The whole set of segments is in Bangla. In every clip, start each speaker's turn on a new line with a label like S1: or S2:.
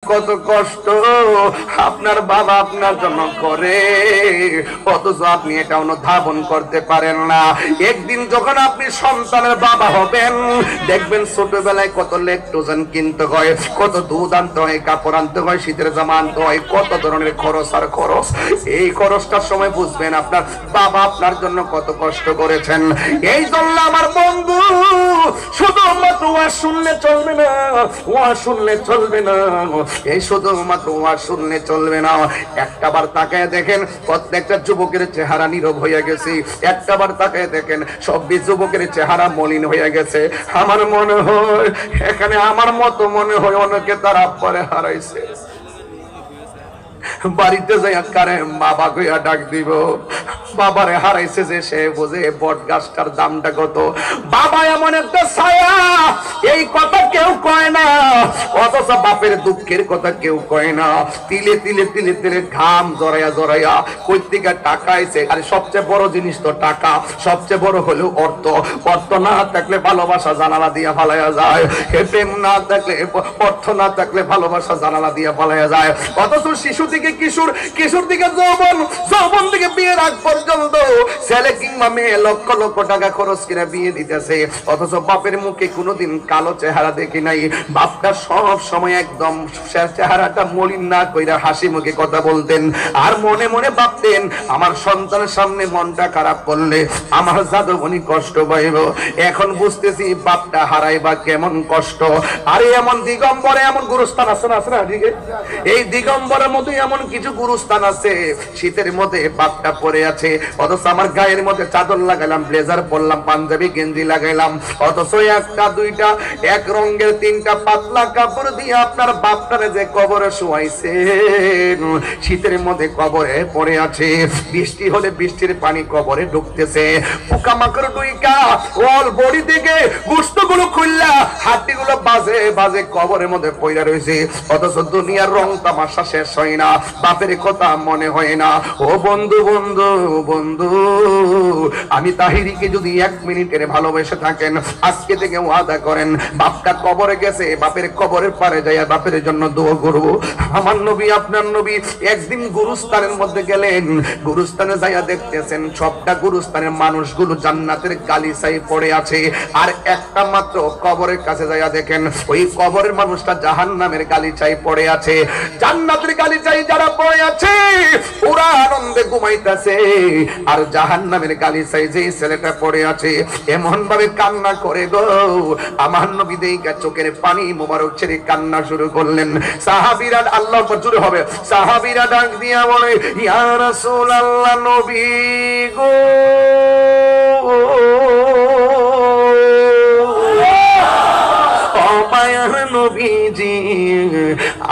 S1: কত কষ্ট আপনার বাবা আপনার জন্য করে, অথচ আপনি এটা অনুধাবন করতে পারেন না। একদিন যখন আপনি সন্তানের বাবা হবেন, দেখবেন ছোটবেলায় কত লেকটোজেন কিনতে হয়, কত দুধ আনতে হয়, কাপড় আনতে হয়, শীতের জামা আনতে হয়, কত ধরনের খরচ আর খরচ। এই খরচটার সময় বুঝবেন আপনার বাবা আপনার জন্য কত কষ্ট করেছেন। এই জন্য আমার বন্ধু, শুধুমাত্র ওয়াজ শুনলে চলবে না, ওয়াজ শুনলে চলবে না, এই শুধুমাত্র ওয়াজ শুনলে চলবে না। একটাবার তাকায় দেখেন প্রত্যেকটা যুবকের চেহারা নীরব হয়ে গেছে, একটাবার তাকায় দেখেন সব যুবকের চেহারা মলিন হয়ে গেছে। আমার মনে হয় এখানে আমার মতো মনে হয় অনেকে তারা পরে হারাইছে। বাড়িতে যাই কারে বাবা কইয়া ডাক দিব, বাবারে হারাইছে যে সে বোঝে বট গাছটার দামটা কত। বাবা এমন একটা ছায়া, এই কথা কেউ কয় না, অথচ বাপের দুঃখের কথা কেউ কয় না। তিলে তিলে তিলে তিলে ঘাম জড়াইয়া জড়াইয়া কই থেকে টাকা আইছে। আর সবচেয়ে বড় জিনিস তো টাকা, সবচেয়ে বড় হলো অর্থ। অর্থ না থাকলে ভালোবাসা জানালা দিয়া ফালাইয়া যায়, প্রেম না থাকলে, অর্থ না থাকলে ভালোবাসা জানালা দিয়া ফালাইয়া যায়। অথচ শিশু থেকে কিশোর, কিশোর থেকে যৌবন, যৌবন থেকে বিয়ের আগ পর্যন্ত ছেলে কিংবা মেয়ে লক্ষ লক্ষ টাকা খরচ করে বিয়ে দিতেছে, অথচ বাপের মুখে কোনোদিন কালো চেহারা দেখি নাই। বাপটা সব সময় একদম চেহারাটা মলিন না কইরা হাসি মুখে কথা বলতেন, আর মনে মনে ভাবতেন আমার সন্তানের সামনে মনটা খারাপ করলে আমার জাদুমণি কষ্ট পাইব। এখন বুঝতেছি বাপটা হারাইবা কেমন কষ্ট। আরে এমন দিগম্বরে এমন গুরুস্থান আছে না, আছে না? এই দিগম্বরের মধ্যে এমন কিছু গুরুস্থান আছে, শীতের মধ্যে বাপটা পরে আছে, অথচ আমার গায়ের মধ্যে চাদর লাগাইলাম, ব্লেজার পরলাম, পাঞ্জাবি গেঞ্জি লাগাইলাম, অথচ একটা দুইটা এক রঙের তিনটা পাতলা কাপড় দিয়ে আপনার বাপটারে যে কবরে শুয়াইছে, শীতের মধ্যে কবরে পড়ে আছে। বৃষ্টি হলে বৃষ্টির পানি কবরে ঢুকতেছে, পোকামাকড় ডুইকা অল বডি থেকে গোশতগুলো খুললা হাড্ডিগুলো বাজে বাজে কবরের মধ্যে পড়ে রয়েছে। অথচ দুনিয়ার রং তামাশা শেষ হয় না, বাপের কথা মনে হয় না। ও বন্ধু বন্ধু বন্ধু, আমি তাহিরিকে যদি 1 মিনিটের ভালোবেসে থাকেন, আজকে থেকে ওয়াদা করেন বাপটা কবরে গেছে, বাপের কবরের পারে যাইয়া বাপের জন্য দোয়া করব। আমার নবী আপনার নবী একদিন গুরুস্থানের মধ্যে গেলেন, গুরুস্থানে যাইয়া দেখতেছেন সবটা গুরুস্থানের মানুষগুলো জান্নাতের গালিচাই পড়ে আছে, আর একটা মাত্র কবরের কাছে যাইয়া দেখেন ওই কবরের মানুষটা জাহান্নামের গালিচাই পড়ে আছে। জান্নাতের গালিচাই যারা পড়ে আছে পুরা আনন্দে ঘুমাইতেছে, আর জাহান্নামের গালিচাই যে ছেলেটা পড়ে আছে এমন ভাবে কান্না করে গো, আমার নবী দেইকা চোখের পানি মোবারক ছেড়ে কান্না শুরু করলেন। সাহাবীরা আল্লাহ জুড়ে হবে, সাহাবীরা ডাক দিয়া বলে ইয়া রাসূলুল্লাহ, নবী গো নবীজি,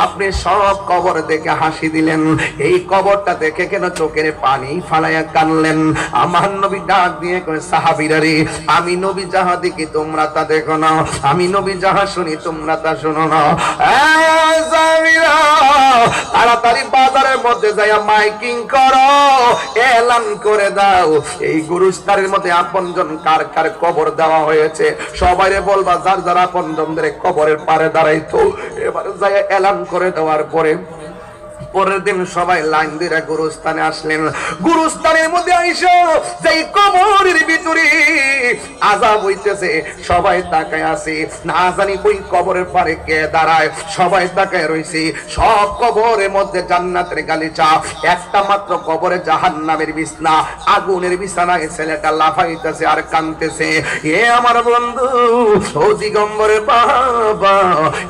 S1: আপনি সব কবর দেখে হাসি দিলেন, এই কবরটা দেখে কেন চোখের পানি ফালাইয়া কানলেন? আমার নবী ডাক দিয়ে কয় সাহাবীরা রে, আমি নবী যাহা দেখি তোমরা তা দেখো না, আমি নবী যাহা শুনি তোমরা তা শোনো না। তাড়াতাড়ি বাজারের মধ্যে যাইয়া মাইকিং করো, এলান করে দাও এই গুরুস্থানের মধ্যে আপনজন কার কার কবর দেওয়া হয়েছে, সবাইরে বলবা যার যার আপনজনদের কবরের পারে দাঁড়াইতো। এবার যাই এলান করে দেওয়ার পরে পরের দিন সবাই লাইন দিয়ে গুরুস্থানে আসলেন। গুরুস্থানের মধ্যে আইসো যেই কবরের ভিতরে আযাব হইতেছে, সবাই তাকায় আছে, না জানি ওই কবরের পারে কে দাঁড়ায়, সবাই তাকায় রইছে। সব কবরের মধ্যে জান্নাতের গালিচা, একটা মাত্র কবরে জাহান্নামের বিছনা, আগুনের বিছানায় ছেলেটা লাফাইতেছে আর কাঁদতেছে। এ আমার বন্ধু ও দিগম্বরের বাবা,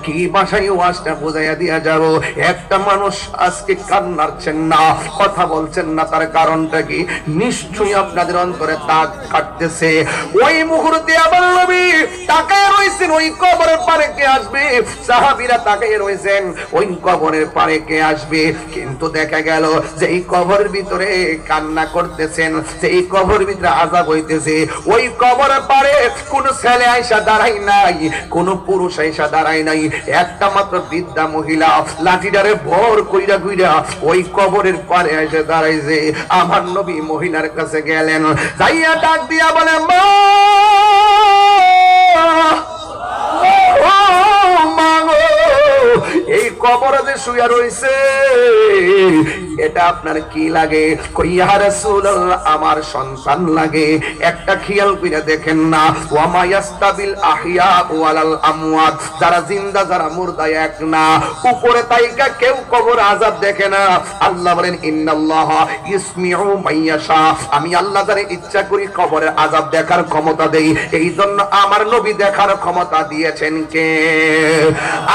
S1: কি ভাষায় ওয়াজটা বুঝাইয়া দিয়া যাব? একটা মানুষ আজকে কান্নারছেন না, কথা বলছেন না, তার কারণটা কি? নিশ্চয়ই আপনাদের অন্তরে দাগ কাটতেছে। ওই মুহূর্তে আবার নবী তাকায় রইছেন ওই কবরের পারে কে আসবে, সাহাবীরা তাকায় রইছেন ওই কবরের পারে কে আসবে। কিন্তু দেখা গেল যে এই কবরের ভিতরে কান্না করতেছেন, যে এই কবরের ভিতরে আযাব হইতেছে, ওই কবরের পারে কোন ছেলে আইসা দাঁড়াই নাই, কোন পুরুষ আইসা দাঁড়াই নাই, একটা মাত্র বৃদ্ধা মহিলা লাঠিটারে ভর কইরা কইরা ওই কবরের পারে এসে দাঁড়াইছে। আমার নবী মহিলার কাছে গেলেন, যাইয়া ডাক দিয়া বলে মা, এই কবরে যে শুয়ে রয়েছে এটা আপনার কি লাগে? কই ইয়া রাসূলুল্লাহ আমার সন্তান লাগে। একটা খেয়াল করে দেখেন না, ওয়া মা ইয়াস্তাবিল আহইয়া ওয়ালাল আমওয়াত, যারা জিন্দা যারা মুর্দা এক না। উপরে তাইকা কেউ কবর আযাব দেখে না। আল্লাহ বলেন ইন্নাল্লাহা ইসমিউ মাইয়াশা, আমি আল্লাহ যারে ইচ্ছা করি কবরের আযাব দেখার ক্ষমতা দেই। এই জন্য আমার নবী দেখার ক্ষমতা দিয়েছেন কে?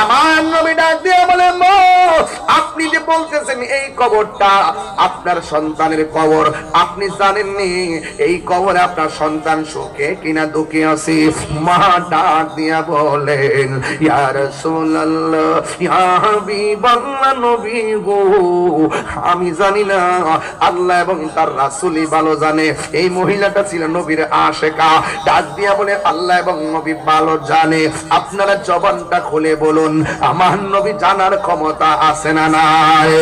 S1: আমার নবী ডাক দিয়ে বলে মা, আপনি যে বলতেছেন এই কবরটা আপনার সন্তানের কবর, আপনি জানেননি এই কবরে আপনার সন্তান সুখে কিনা দুঃখে আছে? মা ডাক দিয়া বলেন ইয়া রাসূলুল্লাহ ইয়া হাবিবাল্লাহ, নবী গো আমি জানি না, আল্লাহ এবং তার রাসূলই ভালো জানে। এই মহিলাটা ছিল নবীর আশিকা। ডাক দিয়া বলে আল্লাহ এবং নবী ভালো জানে, আপনারা জবানটা খুলে বলুন আমার নবী জানার ক্ষমতা আছে না নাই?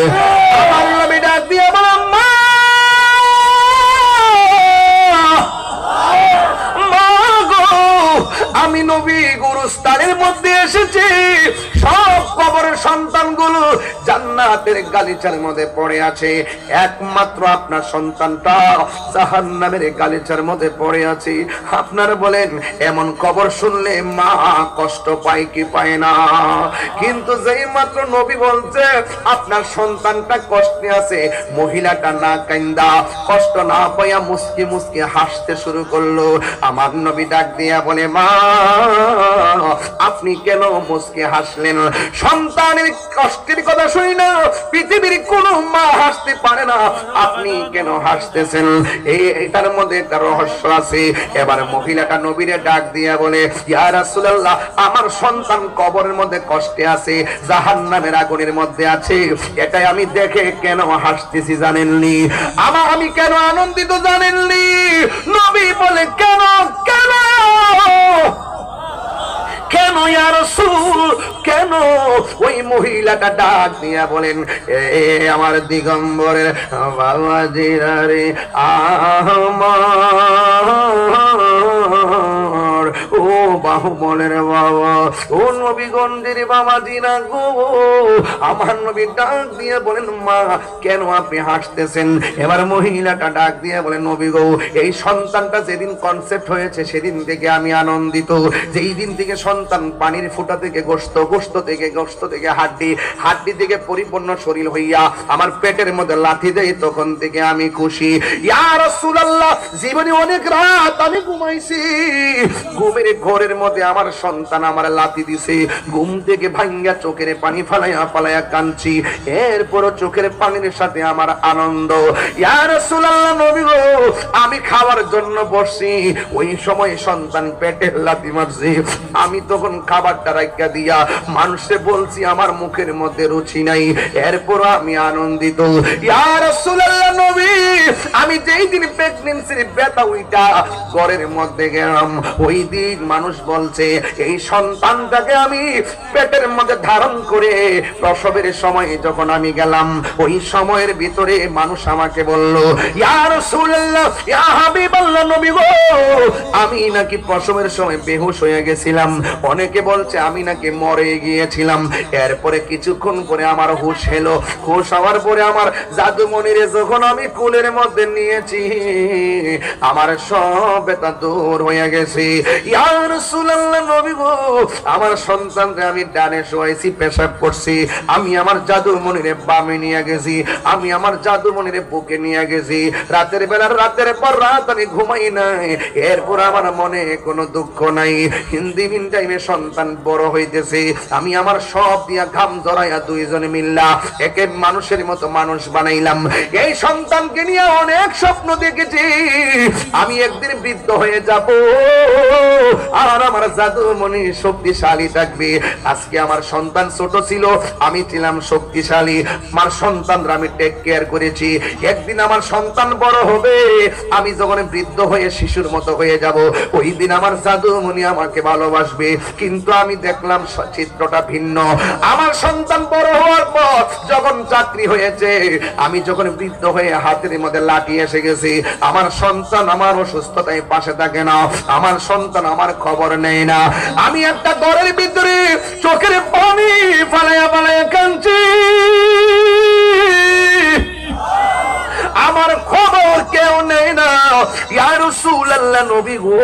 S1: আমার নবী ডাক দিয়া বলেন মা, আমি নবী গুরুস্থানের মধ্যে এসেছি। সব কবরের সন্তানগুলো জান্নাতের গালিচার মধ্যে পড়ে আছে, একমাত্র আপনার সন্তানটা জাহান্নামের গালিচার মধ্যে পড়ে আছে। আপনারা বলেন এমন কবর শুনলে মা কষ্ট পায় কি পায় না? কিন্তু যেই মাত্র নবী বলছে আপনার সন্তানটা কষ্টে আছে, মহিলাটা না কান্দা কষ্ট না পাইয়া মুস্কি মুস্কি হাসতে শুরু করলো। আমার নবী ডাক দিয়া বলে মা, আপনি কেন মুস্কি হাসলেন? সন্তানের কষ্টের কথা শুনি না পৃথিবীর কোন মা হাসতে পারে না, আপনি কেন হাসতেছেন? এটার মধ্যে একটা রহস্য আছে। এবার মহিলাটা নবীরে ডাক দিয়া বলে ইয়া রাসূলুল্লাহ আমার সন্তান কবরের মধ্যে কষ্টে আছে, জাহান্নামের আগুনের মধ্যে আছে, এটাই আমি দেখে কেন হাসতেছি জানেননি? আমি কেন আনন্দিত জানেননি? নবী বলে কেন কেন কেন ইয়া রাসূল কেন? ওই মহিলাটা ডাক দিয়া বলেন এ আমার দিগম্বরের বাবাজিরা রে, আমার ও বাহুবলের বাবা, ও নবীগঞ্জের বাবাজিরা গো। আমার নবী ডাক দিয়ে বলেন মা কেন আপনি হাসতেছেন? এবার মহিলাটা ডাক দিয়ে বলেন নবী গো, এই সন্তানটা যেদিন কনসেপ্ট হয়েছে সেদিন থেকে আমি আনন্দিত। যেই দিন থেকে সন্তান পানির ফুটা থেকে গোশত, গোশত থেকে গোশত থেকে হাড্ডি, হাড্ডি থেকে পরিপূর্ণ শরীর হইয়া আমার পেটের মধ্যে লাথি দেয়, তখন থেকে আমি খুশি। ইয়া রাসূলুল্লাহ জীবনে অনেক রাত আমি ঘুমাইছি, ঘুমের ঘোরের মধ্যে আমার সন্তান আমার লাথি দিছে, ঘুম থেকে ভাঙ্গা চোখের পানি ফালাইয়া ফালাইয়া কাঁদছি, এরপরও চোখের পানির সাথে আমার আনন্দ। ইয়া রাসূলুল্লাহ নবী গো, আমি খাওয়ার জন্য বসছি, ওই সময় সন্তান পেটের লাথি মারছে, আমি তখন খাবারটা রাখা দিয়া মানুষে বলছি আমার মুখের মধ্যে রুচি নাই, এরপরও আমি আনন্দিত। ইয়া রাসূলুল্লাহ নবী, আমি যেই দিন প্রেগন্যান্সির ব্যথা উইটা ঘরের মধ্যে গেলাম, ওই দিন মানুষ বলছে এই সন্তানটাকে আমি পেটের মধ্যে ধারণ করে প্রসবের সময় যখন আমি গেলাম, ওই সময়ের ভিতরে মানুষ আমাকে বলল ইয়া রাসূলুল্লাহ ইয়া হাবিবাল্লাহ নবী গো, আমি নাকি প্রসবের সময় বেহুশ হয়ে গেছিলাম, অনেকে বলছে আমি নাকি মরে গিয়েছিলাম। এরপরে কিছুক্ষণ পরে আমার হুঁশ এলো, হুঁশ হওয়ার পরে আমার জাদুমণিরে যখন আমি কুলের মধ্যে নিয়েছি, আমার সব ব্যথা দূর হয়ে গেছে। ইয়া রাসূলুল্লাহ নবী গো, আমার সন্তানকে আমি ডানে শোয়াইছি, পেশাব করছি, আমি আমার জাদুমণিরে বামে নিয়ে গেছি, আমি আমার জাদুমণিরে বুকে নিয়ে গেছি। রাতের বেলা রাতের পর রাত আমি ঘুমাই নাই, এরপর আমার মনে কোনো দুঃখ নাই। হিন্দি মিন টাইমে সন্তান বড় হইতেছে, আমি আমার সব দিয়া ঘাম জড়াইয়া দুইজনে মিল্লা একে মানুষের মতো মানুষ বানাইলাম। এই সন্তানকে নিয়ে অনেক স্বপ্ন দেখেছি, আমি একদিন বৃদ্ধ হয়ে যাব আর আমার জাদুমণি শক্তিশালী থাকবে। আজকে আমার সন্তান ছোট ছিল, আমি ছিলাম শক্তিশালী, আমার সন্তানরা আমি টেক কেয়ার করেছি। একদিন আমার সন্তান বড় হবে, আমি যখন বৃদ্ধ হয়ে শিশুর মতো হয়ে যাব, ওই দিন আমার জাদুমণি আমাকে ভালোবাসবে। কিন্তু আমি দেখলাম চিত্রটা ভিন্ন। আমার সন্তান বড় হওয়ার পর যখন চাকরি হয়েছে, আমি যখন বৃদ্ধ হয়ে হাতের মধ্যে লাঠি এসে গেছি, আমার সন্তান আমার অসুস্থতায় পাশে থাকে না, আমার সন্তান আমার খবর খবর নেই না। আমি একটা ঘরের ভিতরে চোখের পানি ফালাইয়া ফালাইয়া কাঁদছি, আমার খবর কেউ নেই না। ইয়া রাসূলুল্লাহ, নবী গো,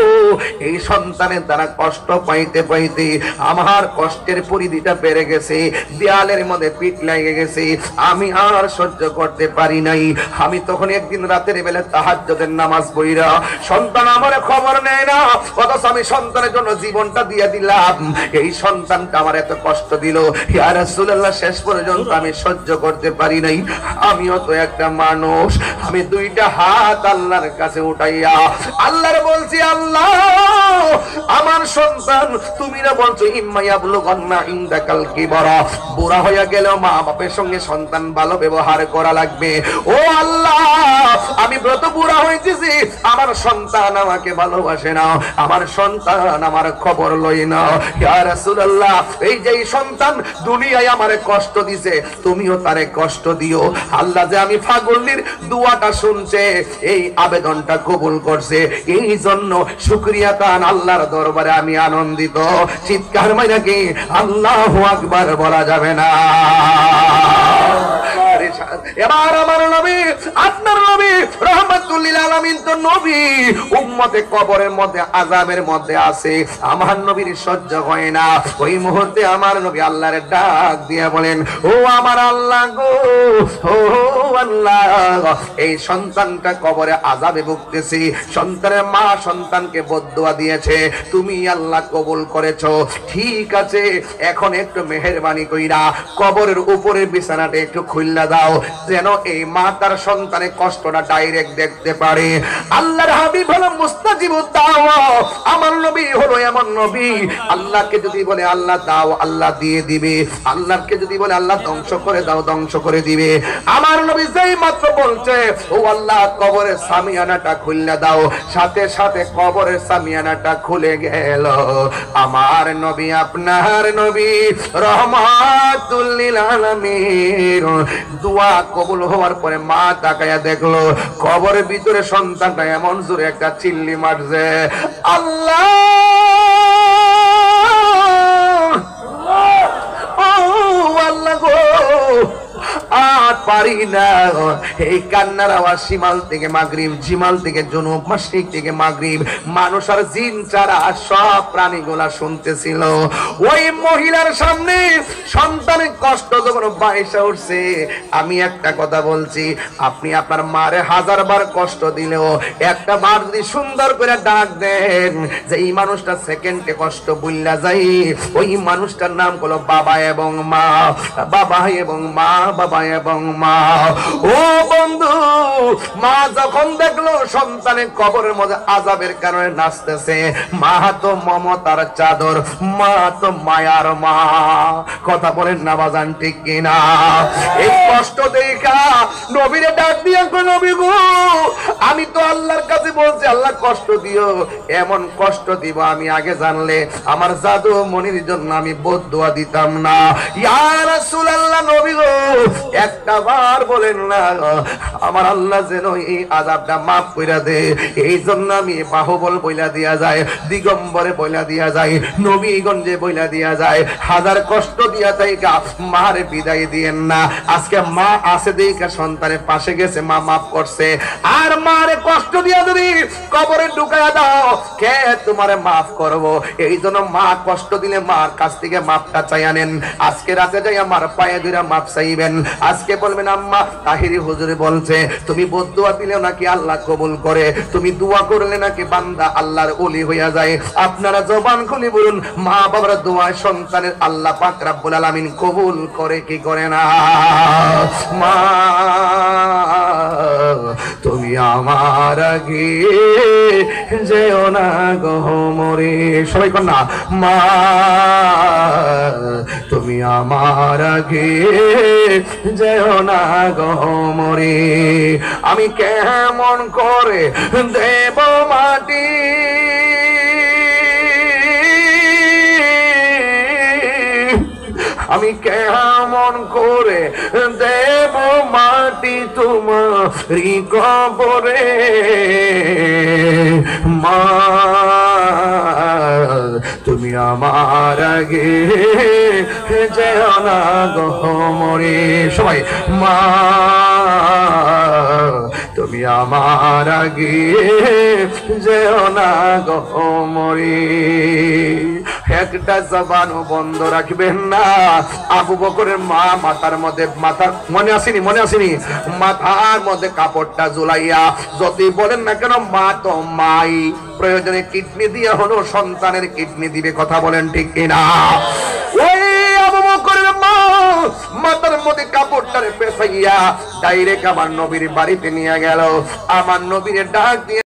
S1: এই সন্তানের দ্বারা কষ্ট পাইতে পাইতে আমার কষ্টের পরিধিটা বেড়ে গেছে, দেয়ালের মধ্যে পিঠ লেগে গেছে, আমি আর সহ্য করতে পারি নাই। আমি তখন একদিন রাতের বেলা তাহাজ্জুদের নামাজ পড়িরা, সন্তান আমার খবর নেয় না, অথচ আমি সন্তানের জন্য জীবনটা দিয়ে দিলাম। এই সন্তানটা আমার এত কষ্ট দিল, ইয়া রাসূলুল্লাহ, শেষ পর্যন্ত আমি সহ্য করতে পারি নাই। আমিও তো একটা মানুষ, আমি দুইটা হাত আল্লাহর কাছে উঠাইয়া আল্লাহর বলছি, আল্লাহ আমার সন্তান, তুমি না বলছো ইম্মা ইয়াবলুগান্না ইনদাকাল কিবারা, বুড়া হইয়া গেল মা বাপের সঙ্গে সন্তান ভালো ব্যবহার করা লাগবে। ও আল্লাহ, আমি ব্রত বুড়া হইতেছি, আমার সন্তান আমাকে ভালোবাসে না, আমার সন্তান আমার খবর লই না। ইয়া রাসূলুল্লাহ, এই যে সন্তান দুনিয়ায় আমারে কষ্ট দিছে, তুমিও তারে কষ্ট দিও। আল্লাহ যে আমি ফাগলির দোয়াটা শুনছে, এই আবেদনটা কবুল করছে, এই জন্য শুকরিয়া তান আল্লাহর দরবারে আমি আনন্দিত। চিৎকার মাইরা কি আল্লাহু আকবার বলা যাবে না? এবার আমার নবী, আপনার নবী রাহমাতুল লিল আলামিন তো নবী, উম্মতে কবরের মধ্যে আযাবের মধ্যে আছে, আমার নবীর সহ্য হয় না। ওই মুহূর্তে আমার নবী আল্লাহর ডাক দিয়ে বলেন, ও আমার আল্লাহ গো, ও আল্লাহ, এই সন্তানটা কবরে আযাবে ভুগতেছে, সন্তানের মা সন্তানকে বদদুয়া দিয়েছে, তুমি আল্লাহ কবুল করেছো, ঠিক আছে, এখন একটু মেহেরবানি কইরা কবরের উপরে বিছানাটা একটু খুললা দাও, যেন এই মা তার সন্তানের কষ্টটা ডাইরেক্ট দেখতে পারে। আল্লাহর হাবিব হলো মুস্তাজিবুদ দাওয়া, আমার নবী হলো এমন নবী, আল্লাহকে যদি বলে আল্লাহ দাও, আল্লাহ দিয়ে দিবে, আল্লাহকে যদি বলে আল্লাহ ধ্বংস করে দাও, ধ্বংস করে দিবে। আমার নবী যেই মাত্র বলছে, ও আল্লাহ কবরের সামিয়ানাটা খুলে দাও, সাথে সাথে কবরের সামিয়ানাটা খুলে গেল। আমার নবী, আপনার নবী রাহমাতুল লিল আলামিন দোয়া কবুল হওয়ার পরে মা তাকায়া দেখলো কবরের ভিতরে সন্তানটা এমন জোরে একটা চিল্লি মারছে, আল্লাহ আল্লাহ গো, আর পারি না। এই কান্নার আওয়াজ শিমাল থেকে মাগরিব, জিমাল থেকে জুনুব, মাশরিক থেকে মাগরিব, মানুষ আর জিন ছাড়া সব প্রাণীগুলা শুনতেছিল। ওই মহিলার সামনে সন্তানের কষ্ট যখন বাইসা উঠছে, আমি একটা কথা বলছি, আপনি আপনার মারে 1000 বার কষ্ট দিলেও একটা বার যদি সুন্দর করে ডাক দেন, যে এই মানুষটা সেকেন্ডে কষ্ট বুইল্লা যায়, ওই মানুষটার নাম হলো বাবা এবং মা, বাবা এবং মা, বাবা এবং মা। ও বন্ধু, মা যখন দেখলো সন্তানের কবরের মধ্যে আযাবের কারণে নাচতেছে, মা তো মমতার চাদর, মা তো মায়ার মা, কথা বলেন না বাজান, ঠিক কিনা? এই কষ্ট দেখা নবীরে ডাক দিয়া কই, নবী গো, আমি তো আল্লাহর কাছে বলছি আল্লাহ কষ্ট দিও, এমন কষ্ট দিব আমি আগে জানলে আমার জাদু মনির জন্য আমি বদদুয়া দিতাম না। ইয়া রাসূলুল্লাহ, নবী গো, একটা বার বলেন না আমার আল্লাহ যেন এই আযাবটা মাফ কইরা দে। এই জন্য আমি বাহুবল বইলা দিয়া যায়, দিগম্বরে বইলা দিয়া যায়, নবীগঞ্জে বইলা দিয়া যায়, 1000 কষ্ট দিয়া তাইকা মারে বিদায় দিয়েন না। আজকে মা আছে দেখা সন্তানের পাশে গেছে, মা মাফ করছে, আর মারে কষ্ট দিয়া যদি কবরে ঢুকায়া দাও, কে তোমারে মাফ করবো? এই জন্য মা কষ্ট দিলে মার কাছ থেকে মাফটা চাইয়া নেন। আজকে রাতে যাই আমার পায়ে ধরে মাফ চাইবেন, আজকে বলবেন আম্মা তাহিরি হুজুর বলছে তুমি বদদুয়া দিলেও নাকি আল্লাহ কবুল করে, তুমি দোয়া করলে নাকি বান্দা আল্লাহর ওলি হইয়া যায়। আপনারা জবান খুলে বলুন, মা বাবার দোয়া সন্তানের আল্লাহ পাক রব্বুল আলামিন কবুল করে কি করে না? মা তুমি আমার আগে যেও না গো মরে, সবাই কর না, মা তুমি আমার আগে যেও না গো মরে, আমি কেমন করে দেব মাটি, আমি কেমন করে দেব মাটি তোমারি কবরে, মা তুমি আমার আগে যেও না গো মরে। সবাই মা তুমি আমার আগে যেও না গো মরে। একটা জবানও বন্ধ রাখবেন না। আবু বকরের মা মাথার মধ্যে মনে আসেনি মাথার মধ্যে কাপড়টা ঝুলাইয়া যতই বলেন না কেন মা তো মাই, প্রয়োজনে কিডনি দিয়ে হলো সন্তানের কিডনি দিবে। কথা বলেন ঠিক কিনা? ওই আবু বকরের মা মাথার মধ্যে কাপড়টারে পেছাইয়া ডাইরেক্ট আমার নবীর বাড়িতে নিয়ে গেল। আমার নবীর ডাক দিয়ে